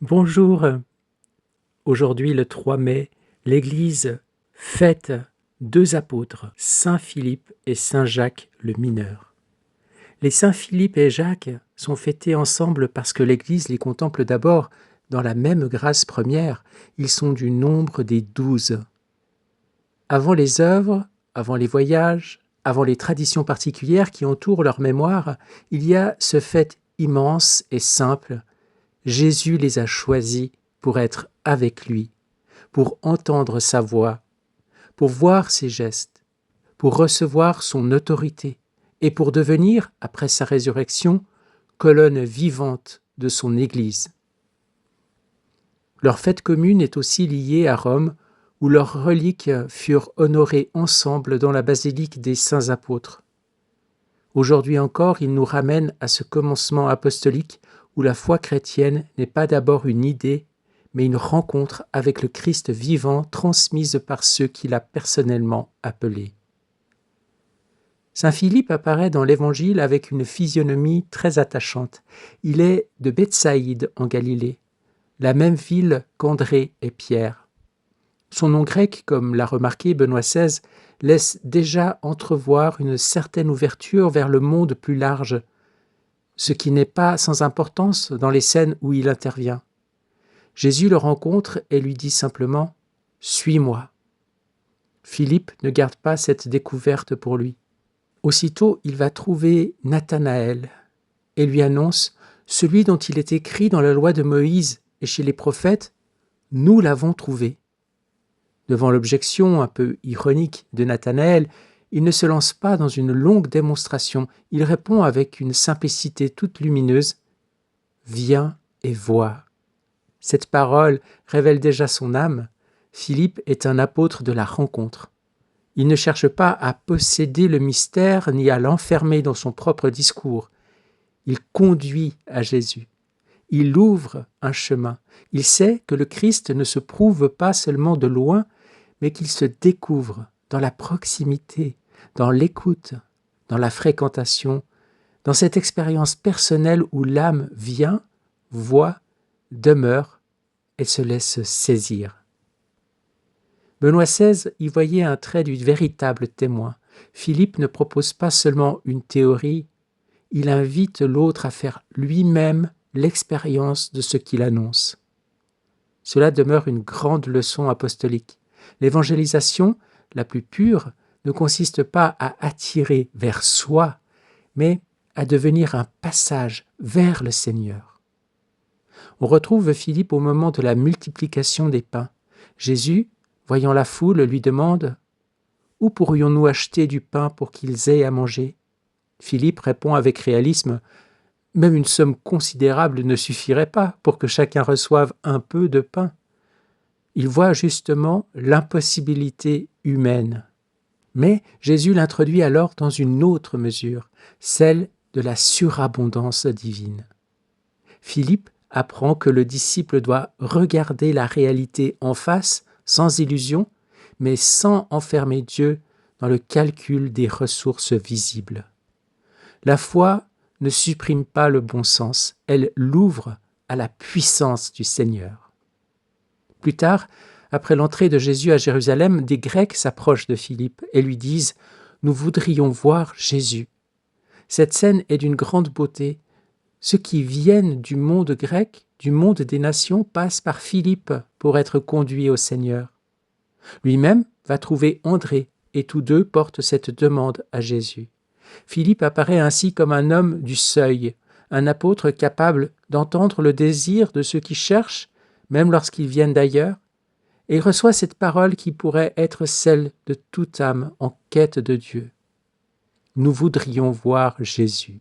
Bonjour, aujourd'hui le 3 mai, l'Église fête deux apôtres, Saint Philippe et Saint Jacques le mineur. Les Saints Philippe et Jacques sont fêtés ensemble parce que l'Église les contemple d'abord dans la même grâce première, ils sont du nombre des 12. Avant les œuvres, avant les voyages, avant les traditions particulières qui entourent leur mémoire, il y a ce fait immense et simple. Jésus les a choisis pour être avec lui, pour entendre sa voix, pour voir ses gestes, pour recevoir son autorité et pour devenir, après sa résurrection, colonne vivante de son Église. Leur fête commune est aussi liée à Rome, où leurs reliques furent honorées ensemble dans la basilique des Saints Apôtres. Aujourd'hui encore, ils nous ramènent à ce commencement apostolique où la foi chrétienne n'est pas d'abord une idée, mais une rencontre avec le Christ vivant transmise par ceux qu'il a personnellement appelés. Saint Philippe apparaît dans l'Évangile avec une physionomie très attachante. Il est de Bethsaïde en Galilée, la même ville qu'André et Pierre. Son nom grec, comme l'a remarqué Benoît XVI, laisse déjà entrevoir une certaine ouverture vers le monde plus large, ce qui n'est pas sans importance dans les scènes où il intervient. Jésus le rencontre et lui dit simplement « Suis-moi ». Philippe ne garde pas cette découverte pour lui. Aussitôt, il va trouver Nathanaël et lui annonce « Celui dont il est écrit dans la loi de Moïse et chez les prophètes, nous l'avons trouvé ». Devant l'objection un peu ironique de Nathanaël, il ne se lance pas dans une longue démonstration, il répond avec une simplicité toute lumineuse « Viens et vois ». Cette parole révèle déjà son âme. Philippe est un apôtre de la rencontre. Il ne cherche pas à posséder le mystère ni à l'enfermer dans son propre discours. Il conduit à Jésus. Il ouvre un chemin. Il sait que le Christ ne se prouve pas seulement de loin, mais qu'il se découvre dans la proximité, dans l'écoute, dans la fréquentation, dans cette expérience personnelle où l'âme vient, voit, demeure et se laisse saisir. Benoît XVI y voyait un trait du véritable témoin. Philippe ne propose pas seulement une théorie, il invite l'autre à faire lui-même l'expérience de ce qu'il annonce. Cela demeure une grande leçon apostolique. L'évangélisation, la plus pure, ne consiste pas à attirer vers soi, mais à devenir un passage vers le Seigneur. On retrouve Philippe au moment de la multiplication des pains. Jésus, voyant la foule, lui demande « Où pourrions-nous acheter du pain pour qu'ils aient à manger ?» Philippe répond avec réalisme « Même une somme considérable ne suffirait pas pour que chacun reçoive un peu de pain. » Il voit justement l'impossibilité humaine. Mais Jésus l'introduit alors dans une autre mesure, celle de la surabondance divine. Philippe apprend que le disciple doit regarder la réalité en face, sans illusion, mais sans enfermer Dieu dans le calcul des ressources visibles. La foi ne supprime pas le bon sens, elle l'ouvre à la puissance du Seigneur. Plus tard, après l'entrée de Jésus à Jérusalem, des Grecs s'approchent de Philippe et lui disent « Nous voudrions voir Jésus ». Cette scène est d'une grande beauté. Ceux qui viennent du monde grec, du monde des nations, passent par Philippe pour être conduits au Seigneur. Lui-même va trouver André et tous deux portent cette demande à Jésus. Philippe apparaît ainsi comme un homme du seuil, un apôtre capable d'entendre le désir de ceux qui cherchent, même lorsqu'ils viennent d'ailleurs, et il reçoit cette parole qui pourrait être celle de toute âme en quête de Dieu. Nous voudrions voir Jésus.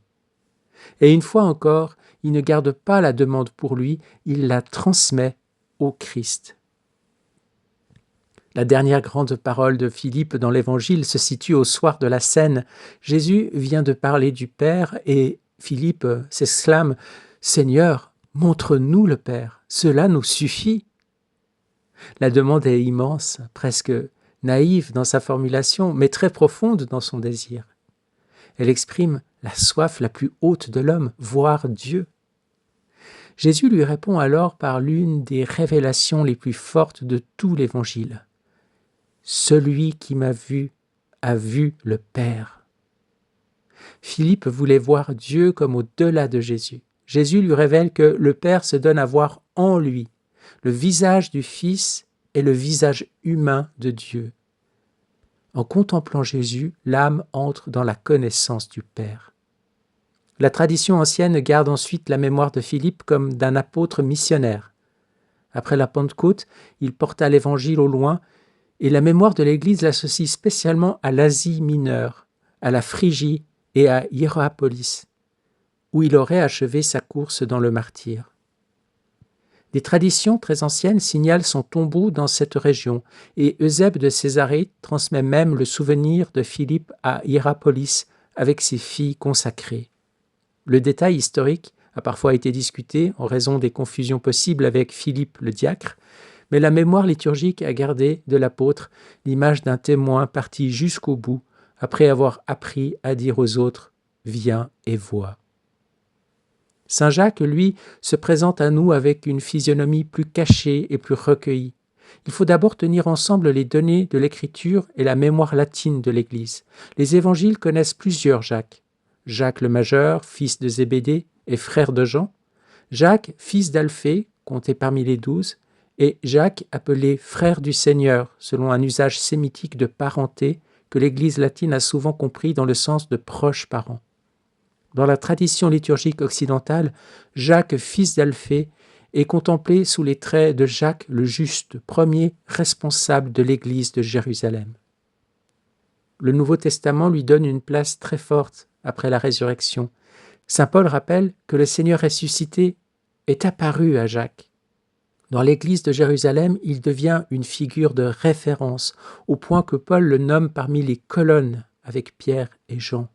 Et une fois encore, il ne garde pas la demande pour lui, il la transmet au Christ. La dernière grande parole de Philippe dans l'Évangile se situe au soir de la Cène. Jésus vient de parler du Père et Philippe s'exclame « Seigneur, montre-nous le Père, cela nous suffit ». La demande est immense, presque naïve dans sa formulation, mais très profonde dans son désir. Elle exprime la soif la plus haute de l'homme, voir Dieu. Jésus lui répond alors par l'une des révélations les plus fortes de tout l'Évangile. « Celui qui m'a vu a vu le Père. » Philippe voulait voir Dieu comme au-delà de Jésus. Jésus lui révèle que le Père se donne à voir en lui. Le visage du Fils est le visage humain de Dieu. En contemplant Jésus, l'âme entre dans la connaissance du Père. La tradition ancienne garde ensuite la mémoire de Philippe comme d'un apôtre missionnaire. Après la Pentecôte, il porta l'Évangile au loin et la mémoire de l'Église l'associe spécialement à l'Asie mineure, à la Phrygie et à Hiérapolis, où il aurait achevé sa course dans le martyre. Des traditions très anciennes signalent son tombeau dans cette région, et Eusèbe de Césarée transmet même le souvenir de Philippe à Hiérapolis avec ses filles consacrées. Le détail historique a parfois été discuté en raison des confusions possibles avec Philippe le diacre, mais la mémoire liturgique a gardé de l'apôtre l'image d'un témoin parti jusqu'au bout après avoir appris à dire aux autres « Viens et vois ». Saint Jacques, lui, se présente à nous avec une physionomie plus cachée et plus recueillie. Il faut d'abord tenir ensemble les données de l'Écriture et la mémoire latine de l'Église. Les évangiles connaissent plusieurs Jacques. Jacques le Majeur, fils de Zébédée et frère de Jean, Jacques, fils d'Alphée, compté parmi les 12, et Jacques, appelé frère du Seigneur, selon un usage sémitique de parenté que l'Église latine a souvent compris dans le sens de proches parents. Dans la tradition liturgique occidentale, Jacques, fils d'Alphée, est contemplé sous les traits de Jacques le Juste, premier responsable de l'Église de Jérusalem. Le Nouveau Testament lui donne une place très forte après la résurrection. Saint Paul rappelle que le Seigneur ressuscité est apparu à Jacques. Dans l'Église de Jérusalem, il devient une figure de référence, au point que Paul le nomme parmi les colonnes avec Pierre et Jean.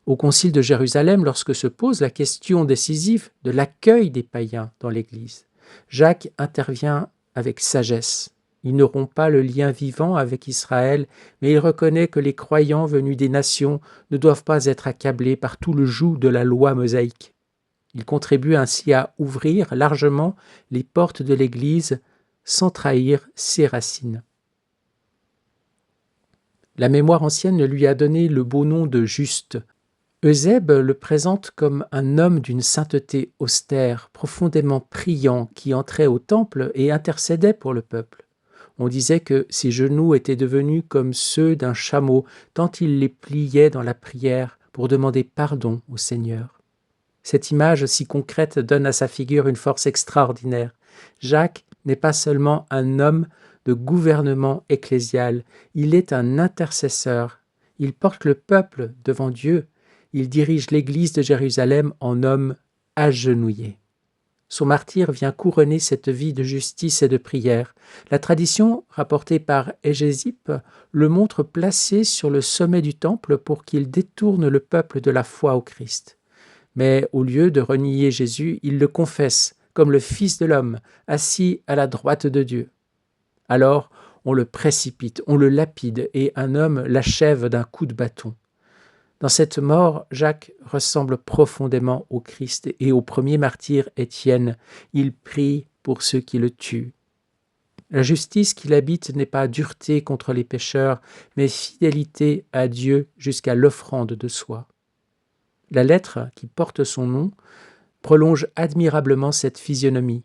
Au Concile de Jérusalem, lorsque se pose la question décisive de l'accueil des païens dans l'Église, Jacques intervient avec sagesse. Il ne rompt pas le lien vivant avec Israël, mais il reconnaît que les croyants venus des nations ne doivent pas être accablés par tout le joug de la loi mosaïque. Il contribue ainsi à ouvrir largement les portes de l'Église sans trahir ses racines. La mémoire ancienne lui a donné le beau nom de Juste. Eusèbe le présente comme un homme d'une sainteté austère, profondément priant, qui entrait au temple et intercédait pour le peuple. On disait que ses genoux étaient devenus comme ceux d'un chameau, tant il les pliait dans la prière pour demander pardon au Seigneur. Cette image si concrète donne à sa figure une force extraordinaire. Jacques n'est pas seulement un homme de gouvernement ecclésial, il est un intercesseur. Il porte le peuple devant Dieu. Il dirige l'Église de Jérusalem en homme agenouillé. Son martyre vient couronner cette vie de justice et de prière. La tradition, rapportée par Hégésippe, le montre placé sur le sommet du temple pour qu'il détourne le peuple de la foi au Christ. Mais au lieu de renier Jésus, il le confesse comme le Fils de l'homme, assis à la droite de Dieu. Alors, on le précipite, on le lapide, et un homme l'achève d'un coup de bâton. Dans cette mort, Jacques ressemble profondément au Christ et au premier martyr Étienne. Il prie pour ceux qui le tuent. La justice qu'il habite n'est pas dureté contre les pécheurs, mais fidélité à Dieu jusqu'à l'offrande de soi. La lettre qui porte son nom prolonge admirablement cette physionomie.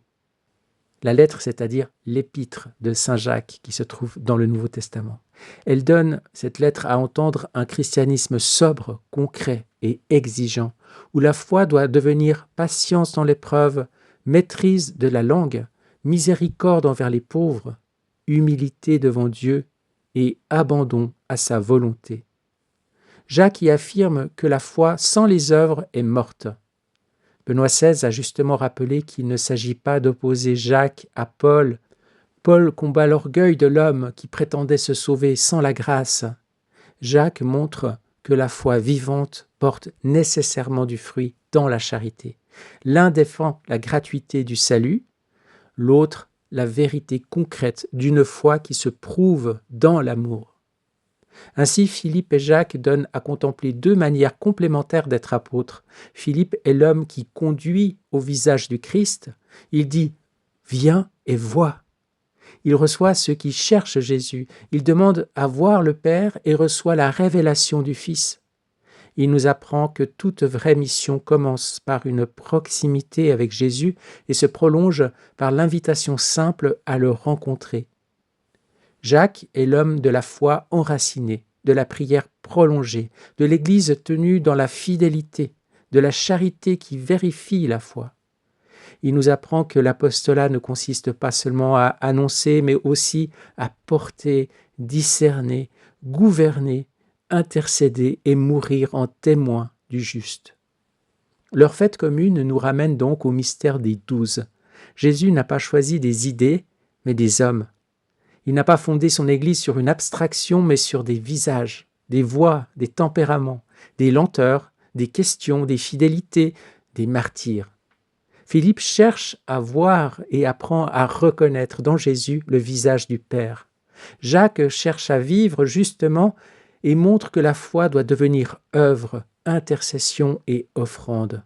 La lettre, c'est-à-dire l'épître de Saint Jacques qui se trouve dans le Nouveau Testament. Elle donne, cette lettre, à entendre un christianisme sobre, concret et exigeant, où la foi doit devenir patience dans l'épreuve, maîtrise de la langue, miséricorde envers les pauvres, humilité devant Dieu et abandon à sa volonté. Jacques y affirme que la foi sans les œuvres est morte. Benoît XVI a justement rappelé qu'il ne s'agit pas d'opposer Jacques à Paul. Paul combat l'orgueil de l'homme qui prétendait se sauver sans la grâce. Jacques montre que la foi vivante porte nécessairement du fruit dans la charité. L'un défend la gratuité du salut, l'autre la vérité concrète d'une foi qui se prouve dans l'amour. Ainsi, Philippe et Jacques donnent à contempler deux manières complémentaires d'être apôtres. Philippe est l'homme qui conduit au visage du Christ. Il dit « Viens et vois ». Il reçoit ceux qui cherchent Jésus. Il demande à voir le Père et reçoit la révélation du Fils. Il nous apprend que toute vraie mission commence par une proximité avec Jésus et se prolonge par l'invitation simple à le rencontrer. Jacques est l'homme de la foi enracinée, de la prière prolongée, de l'Église tenue dans la fidélité, de la charité qui vérifie la foi. Il nous apprend que l'apostolat ne consiste pas seulement à annoncer, mais aussi à porter, discerner, gouverner, intercéder et mourir en témoin du juste. Leur fête commune nous ramène donc au mystère des 12. Jésus n'a pas choisi des idées, mais des hommes. Il n'a pas fondé son Église sur une abstraction, mais sur des visages, des voix, des tempéraments, des lenteurs, des questions, des fidélités, des martyrs. Philippe cherche à voir et apprend à reconnaître dans Jésus le visage du Père. Jacques cherche à vivre justement et montre que la foi doit devenir œuvre, intercession et offrande.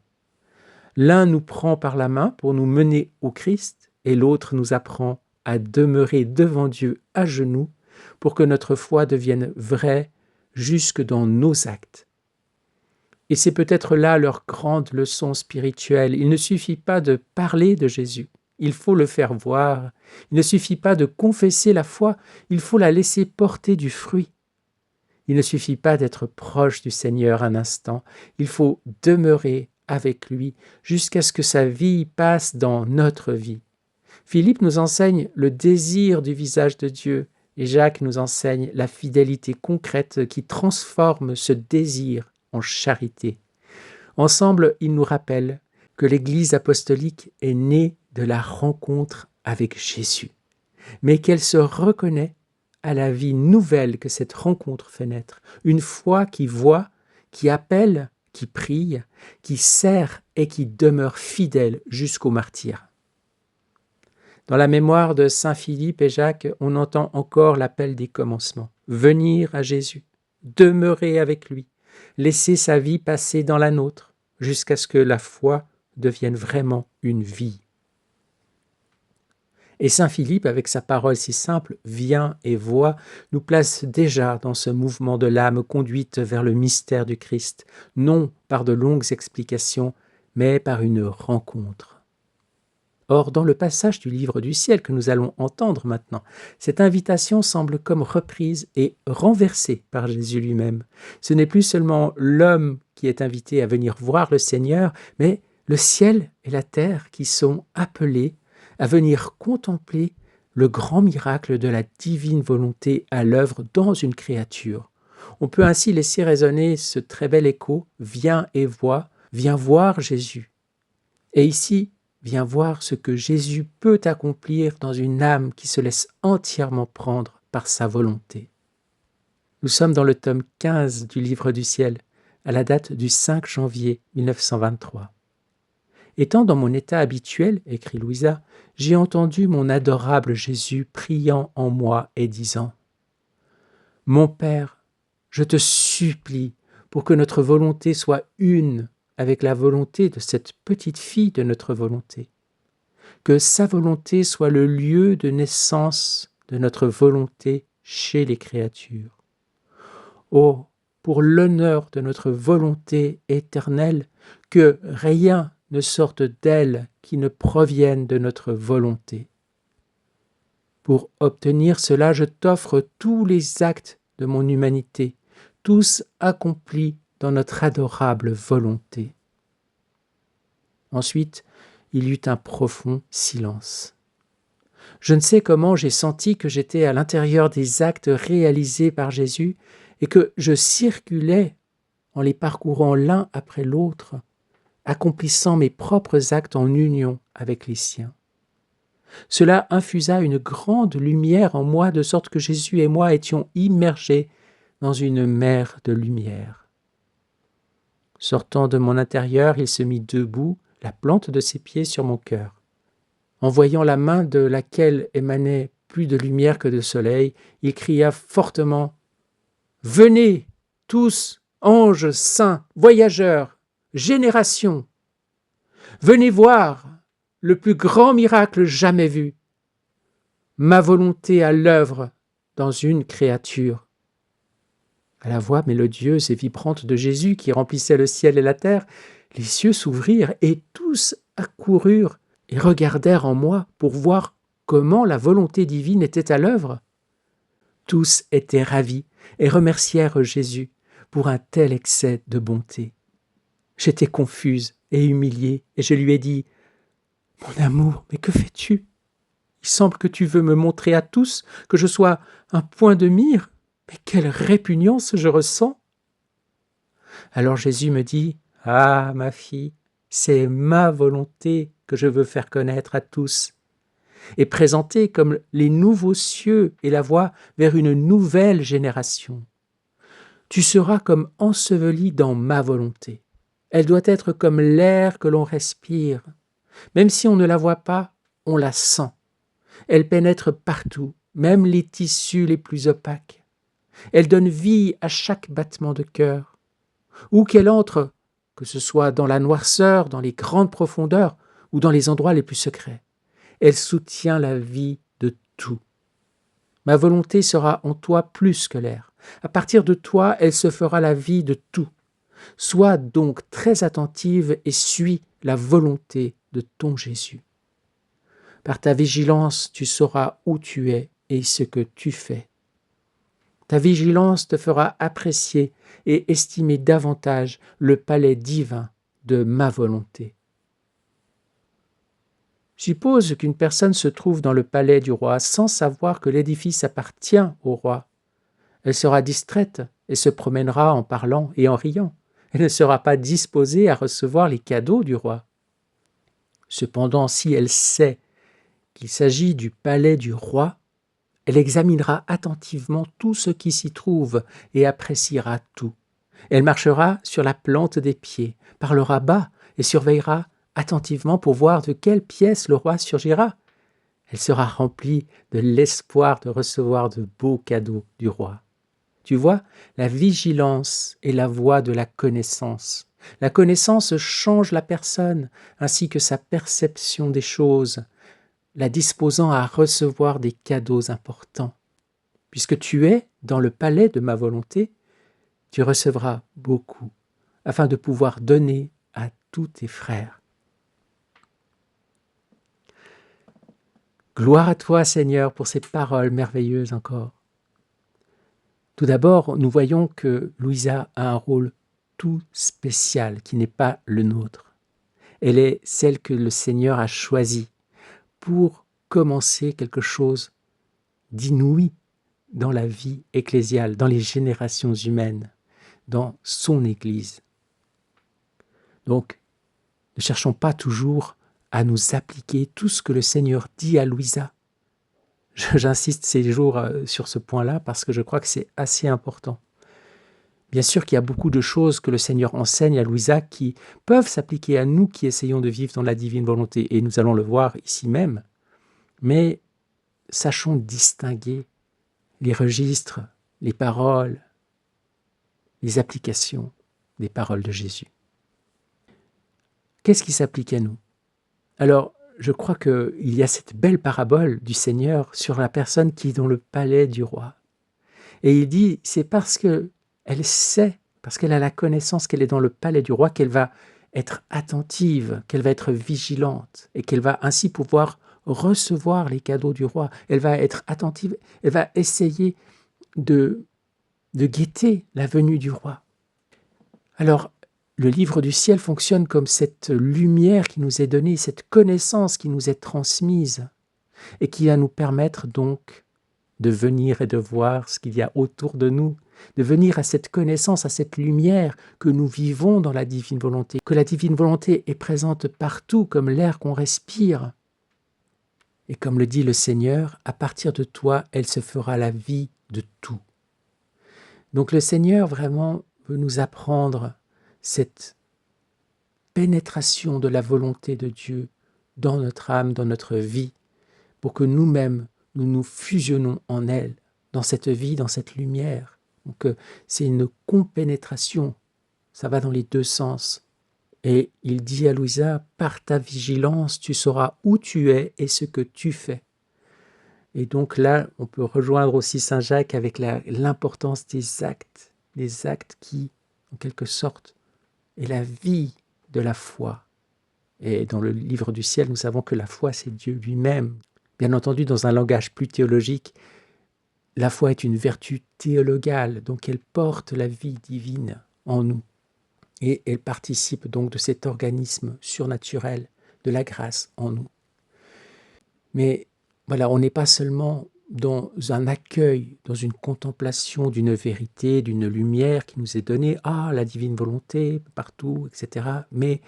L'un nous prend par la main pour nous mener au Christ et l'autre nous apprend à demeurer devant Dieu à genoux pour que notre foi devienne vraie jusque dans nos actes. Et c'est peut-être là leur grande leçon spirituelle. Il ne suffit pas de parler de Jésus, il faut le faire voir. Il ne suffit pas de confesser la foi, il faut la laisser porter du fruit. Il ne suffit pas d'être proche du Seigneur un instant, il faut demeurer avec lui jusqu'à ce que sa vie passe dans notre vie. Philippe nous enseigne le désir du visage de Dieu et Jacques nous enseigne la fidélité concrète qui transforme ce désir en charité. Ensemble, ils nous rappellent que l'Église apostolique est née de la rencontre avec Jésus, mais qu'elle se reconnaît à la vie nouvelle que cette rencontre fait naître, une foi qui voit, qui appelle, qui prie, qui sert et qui demeure fidèle jusqu'au martyre. Dans la mémoire de Saint Philippe et Jacques, on entend encore l'appel des commencements. Venir à Jésus, demeurer avec lui, laisser sa vie passer dans la nôtre, jusqu'à ce que la foi devienne vraiment une vie. Et Saint Philippe, avec sa parole si simple, viens et vois, nous place déjà dans ce mouvement de l'âme conduite vers le mystère du Christ, non par de longues explications, mais par une rencontre. Or, dans le passage du livre du ciel que nous allons entendre maintenant, cette invitation semble comme reprise et renversée par Jésus lui-même. Ce n'est plus seulement l'homme qui est invité à venir voir le Seigneur, mais le ciel et la terre qui sont appelés à venir contempler le grand miracle de la divine volonté à l'œuvre dans une créature. On peut ainsi laisser résonner ce très bel écho « Viens et vois, viens voir Jésus ». Et ici, viens voir ce que Jésus peut accomplir dans une âme qui se laisse entièrement prendre par sa volonté. Nous sommes dans le tome 15 du Livre du ciel, à la date du 5 janvier 1923. Étant dans mon état habituel, écrit Louisa, j'ai entendu mon adorable Jésus priant en moi et disant « Mon Père, je te supplie pour que notre volonté soit une avec la volonté de cette petite fille de notre volonté. Que sa volonté soit le lieu de naissance de notre volonté chez les créatures. Oh, pour l'honneur de notre volonté éternelle, que rien ne sorte d'elle qui ne provienne de notre volonté. Pour obtenir cela, je t'offre tous les actes de mon humanité, tous accomplis dans notre adorable volonté. » Ensuite, il y eut un profond silence. Je ne sais comment j'ai senti que j'étais à l'intérieur des actes réalisés par Jésus et que je circulais en les parcourant l'un après l'autre, accomplissant mes propres actes en union avec les siens. Cela infusa une grande lumière en moi, de sorte que Jésus et moi étions immergés dans une mer de lumière. Sortant de mon intérieur, il se mit debout, la plante de ses pieds sur mon cœur. En voyant la main de laquelle émanait plus de lumière que de soleil, il cria fortement Venez, tous, anges saints, voyageurs, générations, venez voir le plus grand miracle jamais vu, ma volonté à l'œuvre dans une créature. À la voix mélodieuse et vibrante de Jésus qui remplissait le ciel et la terre, les cieux s'ouvrirent et tous accoururent et regardèrent en moi pour voir comment la volonté divine était à l'œuvre. Tous étaient ravis et remercièrent Jésus pour un tel excès de bonté. J'étais confuse et humiliée et je lui ai dit « Mon amour, mais que fais-tu ? Il semble que tu veux me montrer à tous que je sois un point de mire. Mais quelle répugnance je ressens !» Alors Jésus me dit « Ah, ma fille, c'est ma volonté que je veux faire connaître à tous et présenter comme les nouveaux cieux et la voie vers une nouvelle génération. Tu seras comme enseveli dans ma volonté. Elle doit être comme l'air que l'on respire. Même si on ne la voit pas, on la sent. Elle pénètre partout, même les tissus les plus opaques. Elle donne vie à chaque battement de cœur. Où qu'elle entre, que ce soit dans la noirceur, dans les grandes profondeurs ou dans les endroits les plus secrets, elle soutient la vie de tout. Ma volonté sera en toi plus que l'air. À partir de toi, elle se fera la vie de tout. Sois donc très attentive et suis la volonté de ton Jésus. Par ta vigilance, tu sauras où tu es et ce que tu fais. Ta vigilance te fera apprécier et estimer davantage le palais divin de ma volonté. Suppose qu'une personne se trouve dans le palais du roi sans savoir que l'édifice appartient au roi. Elle sera distraite et se promènera en parlant et en riant. Elle ne sera pas disposée à recevoir les cadeaux du roi. Cependant, si elle sait qu'il s'agit du palais du roi, elle examinera attentivement tout ce qui s'y trouve et appréciera tout. Elle marchera sur la plante des pieds, parlera bas et surveillera attentivement pour voir de quelle pièce le roi surgira. Elle sera remplie de l'espoir de recevoir de beaux cadeaux du roi. Tu vois, la vigilance est la voie de la connaissance. La connaissance change la personne ainsi que sa perception des choses, la disposant à recevoir des cadeaux importants. Puisque tu es dans le palais de ma volonté, tu recevras beaucoup, afin de pouvoir donner à tous tes frères. Gloire à toi, Seigneur, pour ces paroles merveilleuses encore. Tout d'abord, nous voyons que Louisa a un rôle tout spécial qui n'est pas le nôtre. Elle est celle que le Seigneur a choisie pour commencer quelque chose d'inouï dans la vie ecclésiale, dans les générations humaines, dans son Église. Donc, ne cherchons pas toujours à nous appliquer tout ce que le Seigneur dit à Louisa. J'insiste ces jours sur ce point-là parce que je crois que c'est assez important. Bien sûr qu'il y a beaucoup de choses que le Seigneur enseigne à Louisa qui peuvent s'appliquer à nous qui essayons de vivre dans la divine volonté, et nous allons le voir ici même. Mais sachons distinguer les registres, les paroles, les applications des paroles de Jésus. Qu'est-ce qui s'applique à nous ? Alors, je crois qu'il y a cette belle parabole du Seigneur sur la personne qui est dans le palais du roi. Et il dit, c'est parce qu'elle sait, parce qu'elle a la connaissance qu'elle est dans le palais du roi, qu'elle va être attentive, qu'elle va être vigilante, et qu'elle va ainsi pouvoir recevoir les cadeaux du roi. Elle va être attentive, elle va essayer de guetter la venue du roi. Alors, le livre du ciel fonctionne comme cette lumière qui nous est donnée, cette connaissance qui nous est transmise et qui va nous permettre donc de venir et de voir ce qu'il y a autour de nous, de venir à cette connaissance, à cette lumière que nous vivons dans la divine volonté, que la divine volonté est présente partout comme l'air qu'on respire. Et comme le dit le Seigneur, à partir de toi, elle se fera la vie de tout. Donc le Seigneur vraiment veut nous apprendre cette pénétration de la volonté de Dieu dans notre âme, dans notre vie, pour que nous-mêmes, nous nous fusionnons en elle, dans cette vie, dans cette lumière, Donc c'est une compénétration, ça va dans les deux sens. Et il dit à Louisa, par ta vigilance, tu sauras où tu es et ce que tu fais. Et donc là, on peut rejoindre aussi Saint Jacques avec l'importance des actes, les actes qui, en quelque sorte, est la vie de la foi. Et dans le livre du ciel, nous savons que la foi, c'est Dieu lui-même. Bien entendu, dans un langage plus théologique, la foi est une vertu théologale, donc elle porte la vie divine en nous. Et elle participe donc de cet organisme surnaturel, de la grâce en nous. Mais voilà, on n'est pas seulement dans un accueil, dans une contemplation d'une vérité, d'une lumière qui nous est donnée, la divine volonté partout, etc. Mais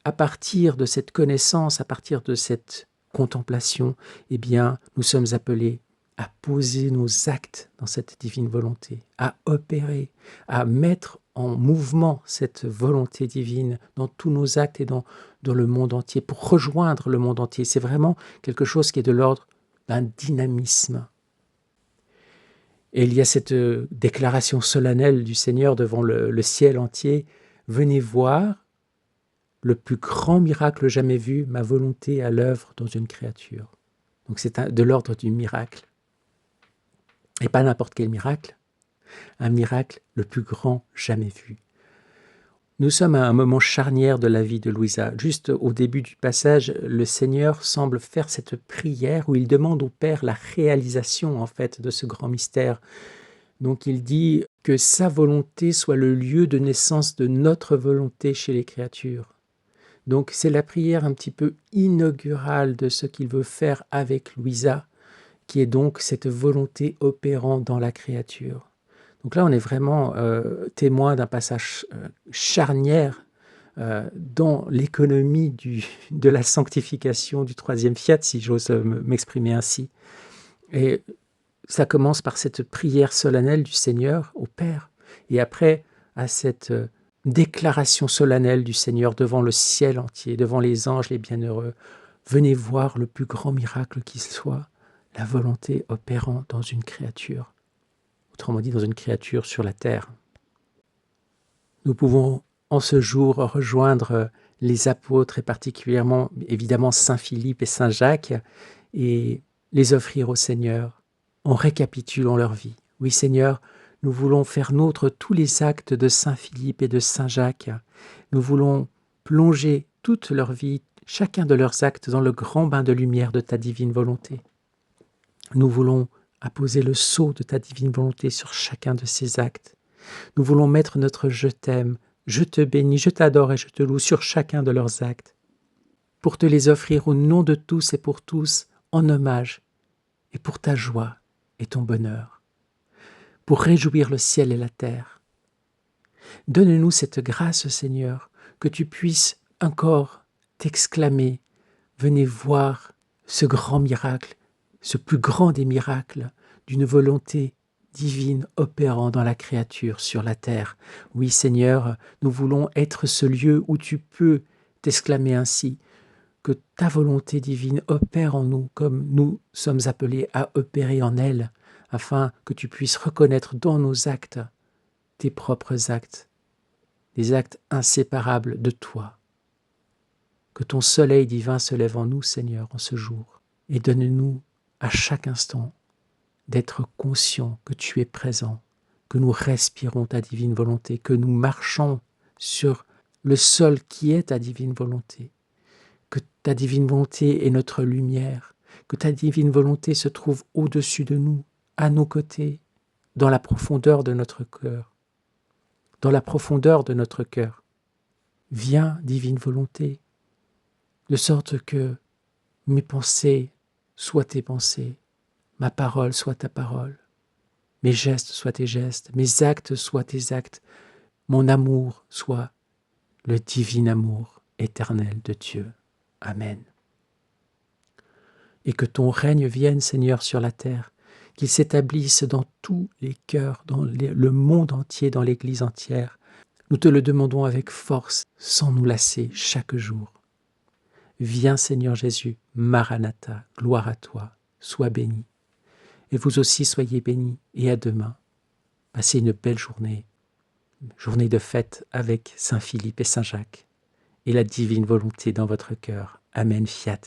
à partir de cette connaissance, à partir de cette contemplation, eh bien, nous sommes appelés à poser nos actes dans cette divine volonté, à opérer, à mettre en mouvement cette volonté divine dans tous nos actes et dans le monde entier, pour rejoindre le monde entier. C'est vraiment quelque chose qui est de l'ordre d'un dynamisme. Et il y a cette déclaration solennelle du Seigneur devant le ciel entier. Venez voir le plus grand miracle jamais vu, ma volonté à l'œuvre dans une créature. Donc c'est de l'ordre du miracle. Et pas n'importe quel miracle, un miracle le plus grand jamais vu. Nous sommes à un moment charnière de la vie de Louisa. Juste au début du passage, le Seigneur semble faire cette prière où il demande au Père la réalisation en fait de ce grand mystère. Donc il dit que sa volonté soit le lieu de naissance de notre volonté chez les créatures. Donc c'est la prière un petit peu inaugurale de ce qu'il veut faire avec Louisa, qui est donc cette volonté opérant dans la créature. Donc là, on est vraiment témoin d'un passage charnière dans l'économie de la sanctification du troisième fiat, si j'ose m'exprimer ainsi. Et ça commence par cette prière solennelle du Seigneur au Père, et après à cette déclaration solennelle du Seigneur devant le ciel entier, devant les anges, les bienheureux. Venez voir le plus grand miracle qui soit, la volonté opérant dans une créature. Autrement dit, dans une créature sur la terre. Nous pouvons en ce jour rejoindre les apôtres et particulièrement évidemment Saint Philippe et Saint Jacques et les offrir au Seigneur en récapitulant leur vie. Oui Seigneur, nous voulons faire nôtre tous les actes de Saint Philippe et de Saint Jacques. Nous voulons plonger toute leur vie, chacun de leurs actes dans le grand bain de lumière de ta divine volonté. Nous voulons apposer le sceau de ta divine volonté sur chacun de ces actes. Nous voulons mettre notre « je t'aime », « je te bénis »,« je t'adore » et « je te loue » sur chacun de leurs actes, pour te les offrir au nom de tous et pour tous, en hommage, et pour ta joie et ton bonheur, pour réjouir le ciel et la terre. Donne-nous cette grâce, Seigneur, que tu puisses encore t'exclamer « Venez voir ce grand miracle, ce plus grand des miracles d'une volonté divine opérant dans la créature sur la terre. Oui, Seigneur, nous voulons être ce lieu où tu peux t'exclamer ainsi, que ta volonté divine opère en nous comme nous sommes appelés à opérer en elle, afin que tu puisses reconnaître dans nos actes tes propres actes, des actes inséparables de toi. Que ton soleil divin se lève en nous, Seigneur, en ce jour, et donne-nous à chaque instant d'être conscients que tu es présent, que nous respirons ta divine volonté, que nous marchons sur le sol qui est ta divine volonté, que ta divine volonté est notre lumière, que ta divine volonté se trouve au-dessus de nous, à nos côtés, dans la profondeur de notre cœur. Dans la profondeur de notre cœur. Viens, divine volonté, de sorte que mes pensées soient tes pensées, ma parole soit ta parole, mes gestes soient tes gestes, mes actes soient tes actes, mon amour soit le divin amour éternel de Dieu. Amen. Et que ton règne vienne, Seigneur, sur la terre, qu'il s'établisse dans tous les cœurs, dans le monde entier, dans l'Église entière. Nous te le demandons avec force, sans nous lasser chaque jour. Viens, Seigneur Jésus, Maranatha, gloire à toi, sois béni. Et vous aussi soyez bénis, et à demain. Passez une belle journée, journée de fête avec Saint Philippe et Saint Jacques, et la divine volonté dans votre cœur. Amen, fiat.